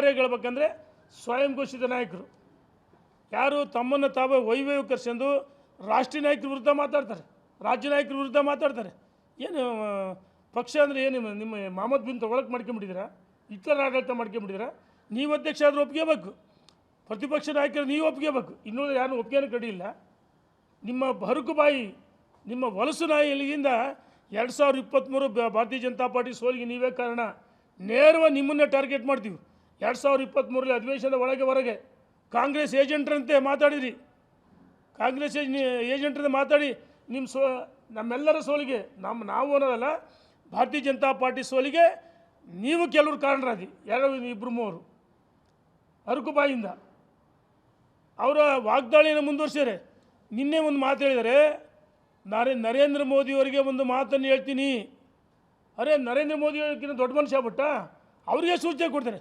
ಒಟ್ಟಾರೆ ಹೇಳ್ಬೇಕಂದ್ರೆ ಸ್ವಯಂ ಘೋಷಿತ ನಾಯಕರು ಯಾರು ತಮ್ಮನ್ನು ತಾವೇ ವೈಭವೀಕರಿಸಿಕೊಂಡು ರಾಷ್ಟ್ರೀಯ ನಾಯಕರ ವಿರುದ್ಧ ಮಾತಾಡ್ತಾರೆ, ರಾಜ್ಯ ನಾಯಕರ ವಿರುದ್ಧ ಮಾತಾಡ್ತಾರೆ. ಏನು ಪಕ್ಷ ಅಂದರೆ ಏನು ನಿಮ್ಮ ಮಹಮ್ಮದ್ ಬಿನ್ ತೊಗೊಳಕ್ಕೆ ಮಾಡ್ಕೊಂಬಿಟ್ಟಿದ್ದೀರಾ, ಹಿಟ್ಲರ್ ಆಡಳಿತ ಮಾಡ್ಕೊಂಬಿಟ್ಟಿದ್ದೀರಾ? ನೀವು ಅಧ್ಯಕ್ಷ ಆದರೂ ಒಪ್ಕೋಬೇಕು, ಪ್ರತಿಪಕ್ಷ ನಾಯಕರು ನೀವು ಒಪ್ಕೋಬೇಕು. ಇನ್ನೂ ಯಾರು ಒಪ್ಪಿಗೆನೂ ಕಡಿಯಿಲ್ಲ. ನಿಮ್ಮ ಹರಕು ಬಾಯಿ, ನಿಮ್ಮ ಹೊಲಸು ನಾಯಿಯಿಂದ 2023 ಭಾರತೀಯ ಜನತಾ ಪಾರ್ಟಿ ಸೋಲಿಗೆ ನೀವೇ ಕಾರಣ. ನೇರವಾಗಿ ನಿಮ್ಮನ್ನೇ ಟಾರ್ಗೆಟ್ ಮಾಡ್ತೀವಿ. 2023 ಅಧಿವೇಶನದ ಒಳಗೆ ಹೊರಗೆ ಕಾಂಗ್ರೆಸ್ ಏಜೆಂಟ್ರಂತೆ ಮಾತಾಡಿದ್ರಿ, ಕಾಂಗ್ರೆಸ್ ಏಜೆಂಟ್ರಂತೆ ಮಾತಾಡಿ ನಿಮ್ಮ ನಮ್ಮೆಲ್ಲರ ಸೋಲಿಗೆ ನಾವು ಅನ್ನೋದಲ್ಲ, ಭಾರತೀಯ ಜನತಾ ಪಾರ್ಟಿ ಸೋಲಿಗೆ ನೀವು ಕೆಲವರು ಕಾರಣರಾದಿ, ಯಾರು ಇಬ್ಬರು ಮೂವರು ಹರಕು ಬಾಯಿಂದ ಅವರ ವಾಗ್ದಾಳಿಯನ್ನು ಮುಂದುವರಿಸ್ಯಾರೆ. ನಿನ್ನೆ ಒಂದು ಮಾತು ಹೇಳಿದರೆ, ನರೇಂದ್ರ ಮೋದಿಯವರಿಗೆ ಒಂದು ಮಾತನ್ನು ಹೇಳ್ತೀನಿ. ಅರೆ, ನರೇಂದ್ರ ಮೋದಿಯವರಿಗಿಂತ ದೊಡ್ಡ ಮನುಷ್ಯ ಆಗ್ಬಿಟ್ಟ, ಅವರಿಗೆ ಸೂಚನೆ ಕೊಡ್ತಾರೆ.